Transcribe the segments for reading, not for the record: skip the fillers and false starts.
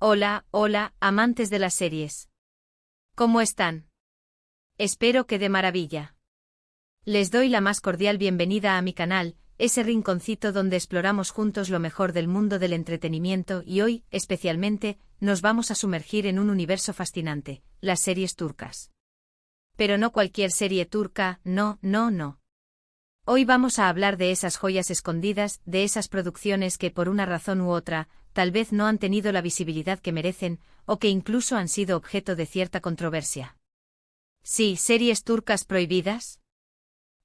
Hola, hola, amantes de las series. ¿Cómo están? Espero que de maravilla. Les doy la más cordial bienvenida a mi canal, ese rinconcito donde exploramos juntos lo mejor del mundo del entretenimiento y hoy, especialmente, nos vamos a sumergir en un universo fascinante, las series turcas. Pero no cualquier serie turca, no. Hoy vamos a hablar de esas joyas escondidas, de esas producciones que por una razón u otra, tal vez no han tenido la visibilidad que merecen, o que incluso han sido objeto de cierta controversia. Sí, series turcas prohibidas.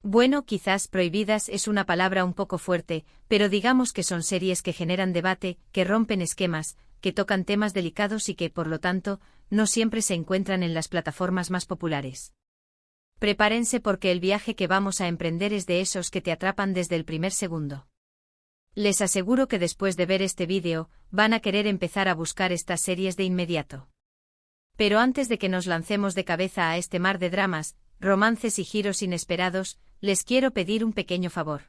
Bueno, quizás prohibidas es una palabra un poco fuerte, pero digamos que son series que generan debate, que rompen esquemas, que tocan temas delicados y que, por lo tanto, no siempre se encuentran en las plataformas más populares. Prepárense porque el viaje que vamos a emprender es de esos que te atrapan desde el primer segundo. Les aseguro que después de ver este vídeo, van a querer empezar a buscar estas series de inmediato. Pero antes de que nos lancemos de cabeza a este mar de dramas, romances y giros inesperados, les quiero pedir un pequeño favor.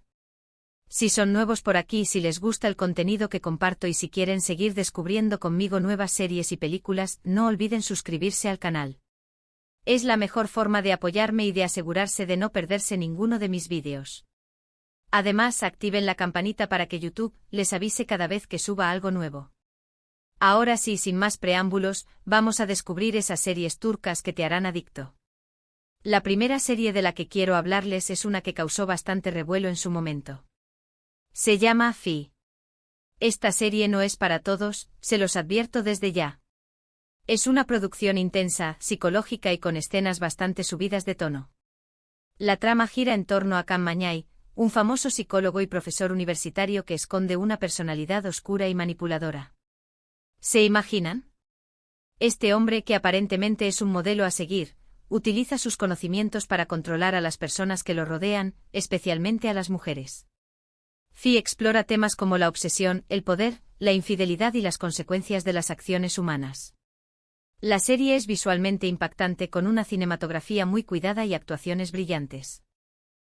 Si son nuevos por aquí, si les gusta el contenido que comparto y si quieren seguir descubriendo conmigo nuevas series y películas, no olviden suscribirse al canal. Es la mejor forma de apoyarme y de asegurarse de no perderse ninguno de mis vídeos. Además, activen la campanita para que YouTube les avise cada vez que suba algo nuevo. Ahora sí, sin más preámbulos, vamos a descubrir esas series turcas que te harán adicto. La primera serie de la que quiero hablarles es una que causó bastante revuelo en su momento. Se llama Fi. Esta serie no es para todos, se los advierto desde ya. Es una producción intensa, psicológica y con escenas bastante subidas de tono. La trama gira en torno a Can Mañay, un famoso psicólogo y profesor universitario que esconde una personalidad oscura y manipuladora. ¿Se imaginan? Este hombre, que aparentemente es un modelo a seguir, utiliza sus conocimientos para controlar a las personas que lo rodean, especialmente a las mujeres. Fi explora temas como la obsesión, el poder, la infidelidad y las consecuencias de las acciones humanas. La serie es visualmente impactante con una cinematografía muy cuidada y actuaciones brillantes.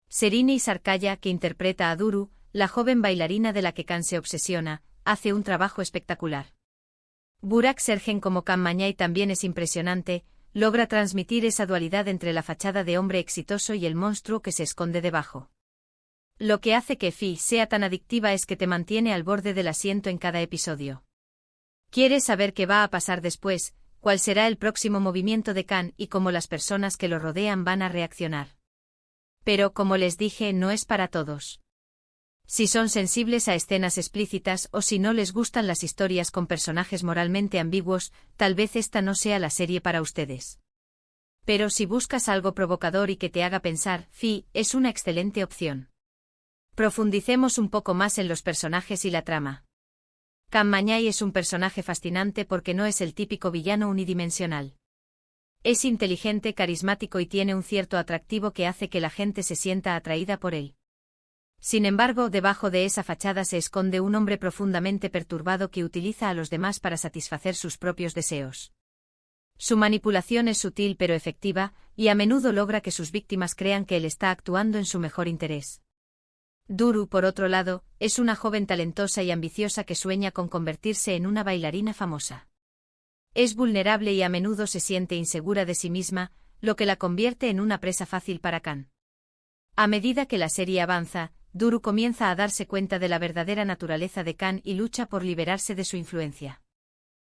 Serini Sarkaya, que interpreta a Duru, la joven bailarina de la que Can se obsesiona, hace un trabajo espectacular. Burak Sergen como Can Mañay también es impresionante, logra transmitir esa dualidad entre la fachada de hombre exitoso y el monstruo que se esconde debajo. Lo que hace que Fi sea tan adictiva es que te mantiene al borde del asiento en cada episodio. ¿Quieres saber qué va a pasar después? ¿Cuál será el próximo movimiento de Can y cómo las personas que lo rodean van a reaccionar? Pero, como les dije, no es para todos. Si son sensibles a escenas explícitas o si no les gustan las historias con personajes moralmente ambiguos, tal vez esta no sea la serie para ustedes. Pero si buscas algo provocador y que te haga pensar, Fi es una excelente opción. Profundicemos un poco más en los personajes y la trama. Can Mañay es un personaje fascinante porque no es el típico villano unidimensional. Es inteligente, carismático y tiene un cierto atractivo que hace que la gente se sienta atraída por él. Sin embargo, debajo de esa fachada se esconde un hombre profundamente perturbado que utiliza a los demás para satisfacer sus propios deseos. Su manipulación es sutil pero efectiva, y a menudo logra que sus víctimas crean que él está actuando en su mejor interés. Duru, por otro lado, es una joven talentosa y ambiciosa que sueña con convertirse en una bailarina famosa. Es vulnerable y a menudo se siente insegura de sí misma, lo que la convierte en una presa fácil para Can. A medida que la serie avanza, Duru comienza a darse cuenta de la verdadera naturaleza de Can y lucha por liberarse de su influencia.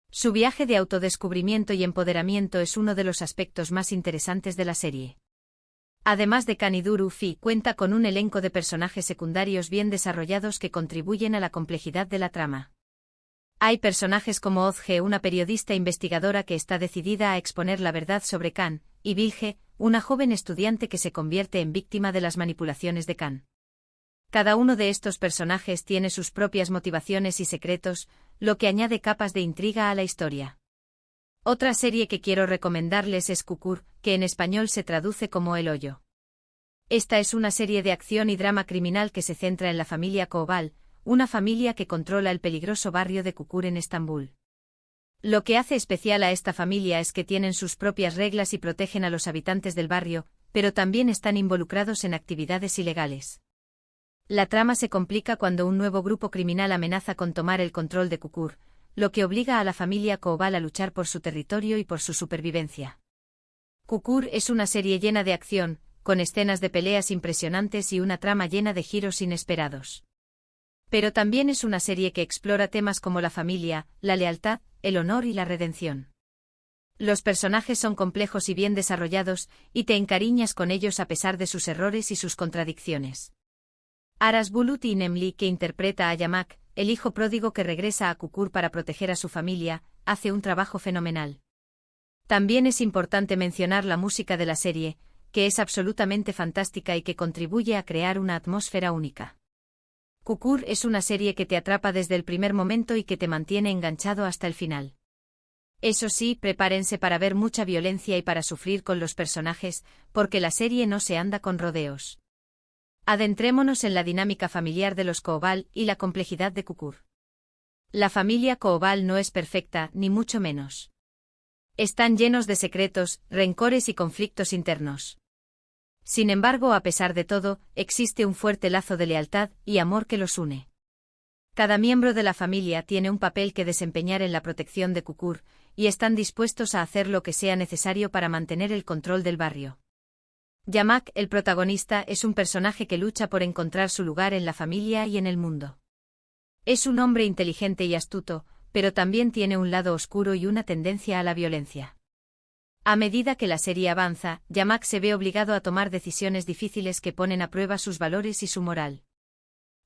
Su viaje de autodescubrimiento y empoderamiento es uno de los aspectos más interesantes de la serie. Además de Can y Duru, Fi cuenta con un elenco de personajes secundarios bien desarrollados que contribuyen a la complejidad de la trama. Hay personajes como Ozge, una periodista investigadora que está decidida a exponer la verdad sobre Can, y Bilge, una joven estudiante que se convierte en víctima de las manipulaciones de Can. Cada uno de estos personajes tiene sus propias motivaciones y secretos, lo que añade capas de intriga a la historia. Otra serie que quiero recomendarles es Kukur, que en español se traduce como El Hoyo. Esta es una serie de acción y drama criminal que se centra en la familia Koval, una familia que controla el peligroso barrio de Kukur en Estambul. Lo que hace especial a esta familia es que tienen sus propias reglas y protegen a los habitantes del barrio, pero también están involucrados en actividades ilegales. La trama se complica cuando un nuevo grupo criminal amenaza con tomar el control de Kukur, lo que obliga a la familia Koval a luchar por su territorio y por su supervivencia. Kukur es una serie llena de acción, con escenas de peleas impresionantes y una trama llena de giros inesperados. Pero también es una serie que explora temas como la familia, la lealtad, el honor y la redención. Los personajes son complejos y bien desarrollados, y te encariñas con ellos a pesar de sus errores y sus contradicciones. Aras Bulut Nemli, que interpreta a Yamak, el hijo pródigo que regresa a Kukur para proteger a su familia, hace un trabajo fenomenal. También es importante mencionar la música de la serie, que es absolutamente fantástica y que contribuye a crear una atmósfera única. Kukur es una serie que te atrapa desde el primer momento y que te mantiene enganchado hasta el final. Eso sí, prepárense para ver mucha violencia y para sufrir con los personajes, porque la serie no se anda con rodeos. Adentrémonos en la dinámica familiar de los Koval y la complejidad de Kukur. La familia Koval no es perfecta, ni mucho menos. Están llenos de secretos, rencores y conflictos internos. Sin embargo, a pesar de todo, existe un fuerte lazo de lealtad y amor que los une. Cada miembro de la familia tiene un papel que desempeñar en la protección de Kukur, y están dispuestos a hacer lo que sea necesario para mantener el control del barrio. Yamak, el protagonista, es un personaje que lucha por encontrar su lugar en la familia y en el mundo. Es un hombre inteligente y astuto, pero también tiene un lado oscuro y una tendencia a la violencia. A medida que la serie avanza, Yamak se ve obligado a tomar decisiones difíciles que ponen a prueba sus valores y su moral.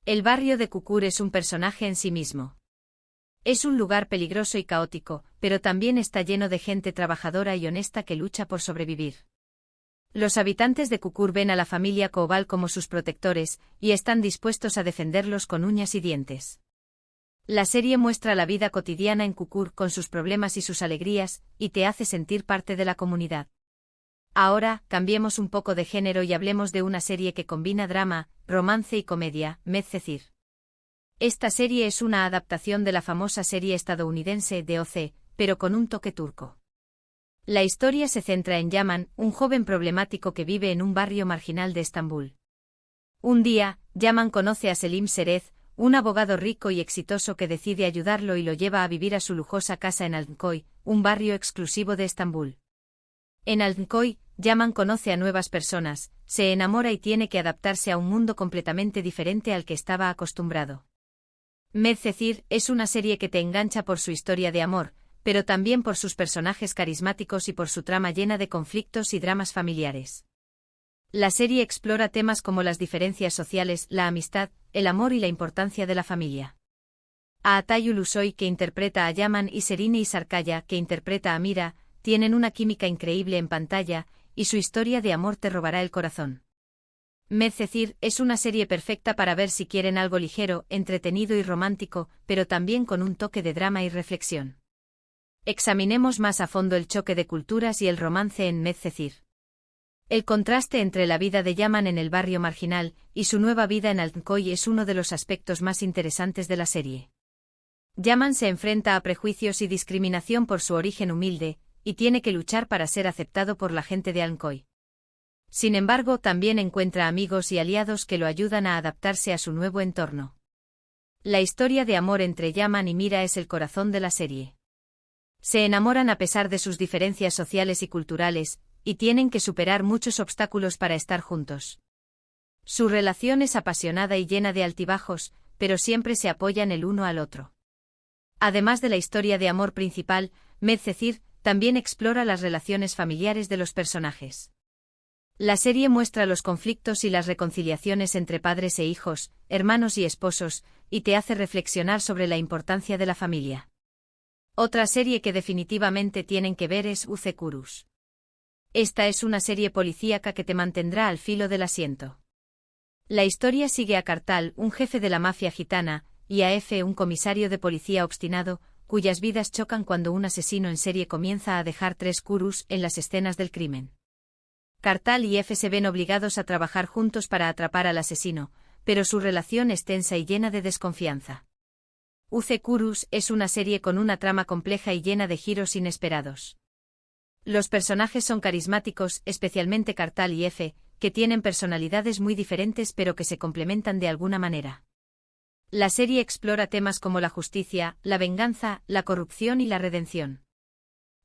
El barrio de Kukur es un personaje en sí mismo. Es un lugar peligroso y caótico, pero también está lleno de gente trabajadora y honesta que lucha por sobrevivir. Los habitantes de Kukur ven a la familia Koval como sus protectores, y están dispuestos a defenderlos con uñas y dientes. La serie muestra la vida cotidiana en Kukur con sus problemas y sus alegrías, y te hace sentir parte de la comunidad. Ahora, cambiemos un poco de género y hablemos de una serie que combina drama, romance y comedia, Medcezir. Esta serie es una adaptación de la famosa serie estadounidense de OC, pero con un toque turco. La historia se centra en Yaman, un joven problemático que vive en un barrio marginal de Estambul. Un día, Yaman conoce a Selim Serez, un abogado rico y exitoso que decide ayudarlo y lo lleva a vivir a su lujosa casa en Altınköy, un barrio exclusivo de Estambul. En Altınköy, Yaman conoce a nuevas personas, se enamora y tiene que adaptarse a un mundo completamente diferente al que estaba acostumbrado. Medcezir es una serie que te engancha por su historia de amor, pero también por sus personajes carismáticos y por su trama llena de conflictos y dramas familiares. La serie explora temas como las diferencias sociales, la amistad, el amor y la importancia de la familia. Atay Ulusoy, que interpreta a Yaman, y Serine Isarkaya, que interpreta a Mira, tienen una química increíble en pantalla, y su historia de amor te robará el corazón. Medcezir es una serie perfecta para ver si quieren algo ligero, entretenido y romántico, pero también con un toque de drama y reflexión. Examinemos más a fondo el choque de culturas y el romance en Medcezir. El contraste entre la vida de Yaman en el barrio marginal y su nueva vida en Altınköy es uno de los aspectos más interesantes de la serie. Yaman se enfrenta a prejuicios y discriminación por su origen humilde, y tiene que luchar para ser aceptado por la gente de Altınköy. Sin embargo, también encuentra amigos y aliados que lo ayudan a adaptarse a su nuevo entorno. La historia de amor entre Yaman y Mira es el corazón de la serie. Se enamoran a pesar de sus diferencias sociales y culturales, y tienen que superar muchos obstáculos para estar juntos. Su relación es apasionada y llena de altibajos, pero siempre se apoyan el uno al otro. Además de la historia de amor principal, Medcezir también explora las relaciones familiares de los personajes. La serie muestra los conflictos y las reconciliaciones entre padres e hijos, hermanos y esposos, y te hace reflexionar sobre la importancia de la familia. Otra serie que definitivamente tienen que ver es UC Kurus. Esta es una serie policíaca que te mantendrá al filo del asiento. La historia sigue a Kartal, un jefe de la mafia gitana, y a Efe, un comisario de policía obstinado, cuyas vidas chocan cuando un asesino en serie comienza a dejar 3 kurus en las escenas del crimen. Kartal y Efe se ven obligados a trabajar juntos para atrapar al asesino, pero su relación es tensa y llena de desconfianza. UC Kurus es una serie con una trama compleja y llena de giros inesperados. Los personajes son carismáticos, especialmente Kartal y Efe, que tienen personalidades muy diferentes pero que se complementan de alguna manera. La serie explora temas como la justicia, la venganza, la corrupción y la redención.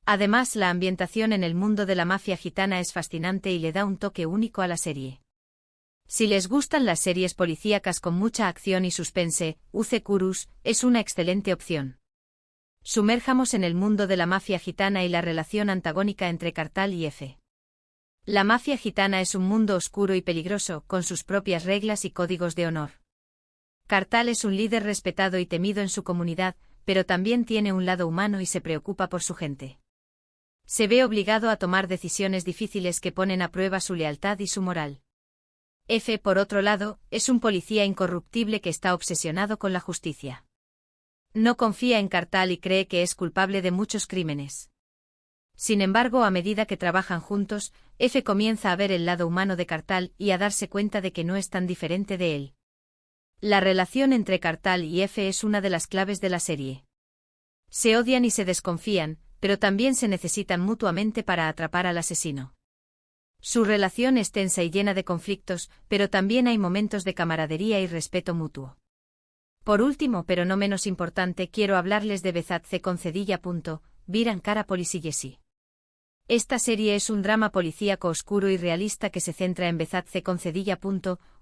Además, la ambientación en el mundo de la mafia gitana es fascinante y le da un toque único a la serie. Si les gustan las series policíacas con mucha acción y suspense, Uze-Kurus es una excelente opción. Sumerjamos en el mundo de la mafia gitana y la relación antagónica entre Kartal y Efe. La mafia gitana es un mundo oscuro y peligroso, con sus propias reglas y códigos de honor. Kartal es un líder respetado y temido en su comunidad, pero también tiene un lado humano y se preocupa por su gente. Se ve obligado a tomar decisiones difíciles que ponen a prueba su lealtad y su moral. Efe, por otro lado, es un policía incorruptible que está obsesionado con la justicia. No confía en Kartal y cree que es culpable de muchos crímenes. Sin embargo, a medida que trabajan juntos, Efe comienza a ver el lado humano de Kartal y a darse cuenta de que no es tan diferente de él. La relación entre Kartal y Efe es una de las claves de la serie. Se odian y se desconfían, pero también se necesitan mutuamente para atrapar al asesino. Su relación es tensa y llena de conflictos, pero también hay momentos de camaradería y respeto mutuo. Por último, pero no menos importante, quiero hablarles de Bezatze Concedilla. Bir Ankara Polisiyesi. Esta serie es un drama policíaco oscuro y realista que se centra en Bezatze Concedilla.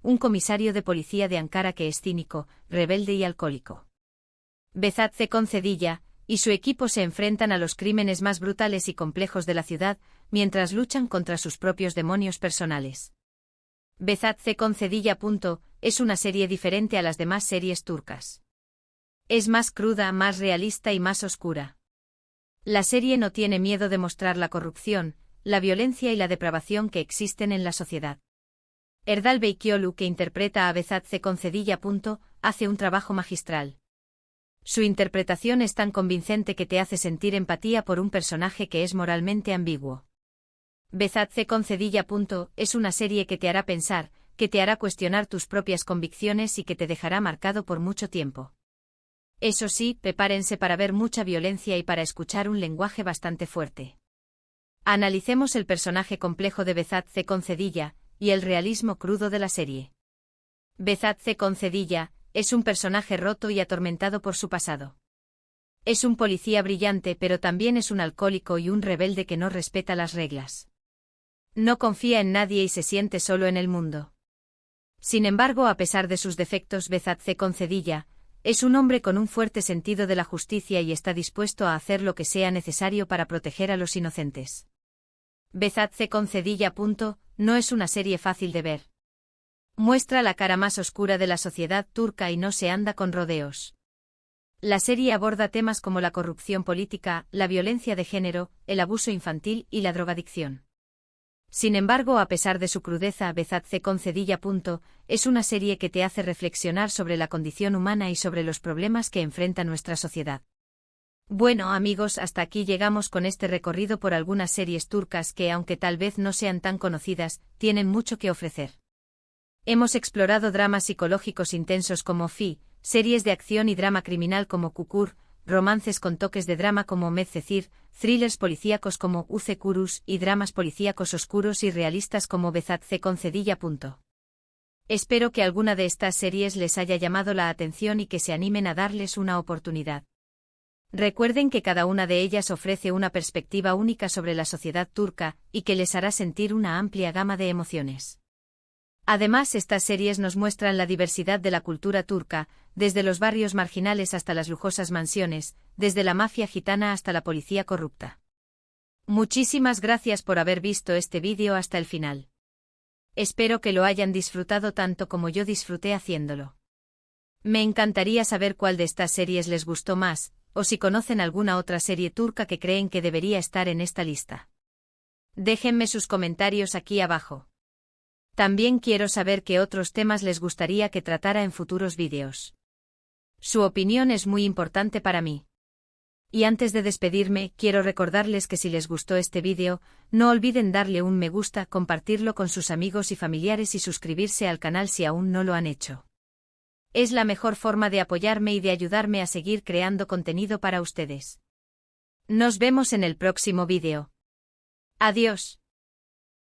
Un comisario de policía de Ankara que es cínico, rebelde y alcohólico. Bezatze Concedilla y su equipo se enfrentan a los crímenes más brutales y complejos de la ciudad, mientras luchan contra sus propios demonios personales. Bezatze Concedilla. Es una serie diferente a las demás series turcas. Es más cruda, más realista y más oscura. La serie no tiene miedo de mostrar la corrupción, la violencia y la depravación que existen en la sociedad. Erdal Beykiolu, que interpreta a Bezatze Concedilla. Hace un trabajo magistral. Su interpretación es tan convincente que te hace sentir empatía por un personaje que es moralmente ambiguo. Bezatze Concedilla. Es una serie que te hará pensar, que te hará cuestionar tus propias convicciones y que te dejará marcado por mucho tiempo. Eso sí, prepárense para ver mucha violencia y para escuchar un lenguaje bastante fuerte. Analicemos el personaje complejo de Bezatze Concedilla y el realismo crudo de la serie. Bezatze Concedilla es un personaje roto y atormentado por su pasado. Es un policía brillante, pero también es un alcohólico y un rebelde que no respeta las reglas. No confía en nadie y se siente solo en el mundo. Sin embargo, a pesar de sus defectos, Bezatze Concedilla es un hombre con un fuerte sentido de la justicia y está dispuesto a hacer lo que sea necesario para proteger a los inocentes. Bezatze Concedilla. No es una serie fácil de ver. Muestra la cara más oscura de la sociedad turca y no se anda con rodeos. La serie aborda temas como la corrupción política, la violencia de género, el abuso infantil y la drogadicción. Sin embargo, a pesar de su crudeza, Bezatze Concedilla. Es una serie que te hace reflexionar sobre la condición humana y sobre los problemas que enfrenta nuestra sociedad. Bueno, amigos, hasta aquí llegamos con este recorrido por algunas series turcas que, aunque tal vez no sean tan conocidas, tienen mucho que ofrecer. Hemos explorado dramas psicológicos intensos como Fi, series de acción y drama criminal como Kukur, romances con toques de drama como Medcezir, thrillers policíacos como Uze-Kurus y dramas policíacos oscuros y realistas como Bezatze Concedilla. Espero que alguna de estas series les haya llamado la atención y que se animen a darles una oportunidad. Recuerden que cada una de ellas ofrece una perspectiva única sobre la sociedad turca y que les hará sentir una amplia gama de emociones. Además, estas series nos muestran la diversidad de la cultura turca, desde los barrios marginales hasta las lujosas mansiones, desde la mafia gitana hasta la policía corrupta. Muchísimas gracias por haber visto este vídeo hasta el final. Espero que lo hayan disfrutado tanto como yo disfruté haciéndolo. Me encantaría saber cuál de estas series les gustó más, o si conocen alguna otra serie turca que creen que debería estar en esta lista. Déjenme sus comentarios aquí abajo. También quiero saber qué otros temas les gustaría que tratara en futuros vídeos. Su opinión es muy importante para mí. Y antes de despedirme, quiero recordarles que si les gustó este vídeo, no olviden darle un me gusta, compartirlo con sus amigos y familiares y suscribirse al canal si aún no lo han hecho. Es la mejor forma de apoyarme y de ayudarme a seguir creando contenido para ustedes. Nos vemos en el próximo vídeo. Adiós.